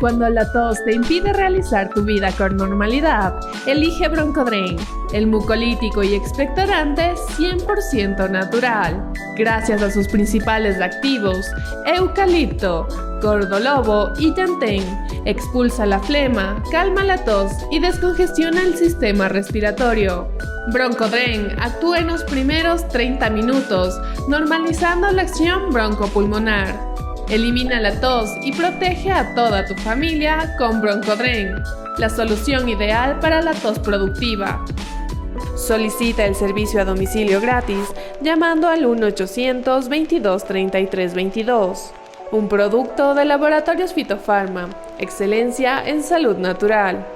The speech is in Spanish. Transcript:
Cuando la tos te impide realizar tu vida con normalidad, elige Broncodren, el mucolítico y expectorante 100% natural. Gracias a sus principales activos, eucalipto, gordolobo y llantén, expulsa la flema, calma la tos y descongestiona el sistema respiratorio. Broncodren actúa en los primeros 30 minutos, normalizando la acción broncopulmonar. Elimina la tos y protege a toda tu familia con Broncodren, la solución ideal para la tos productiva. Solicita el servicio a domicilio gratis llamando al 1-800-22-33-22. Un producto de Laboratorios Fitofarma, excelencia en salud natural.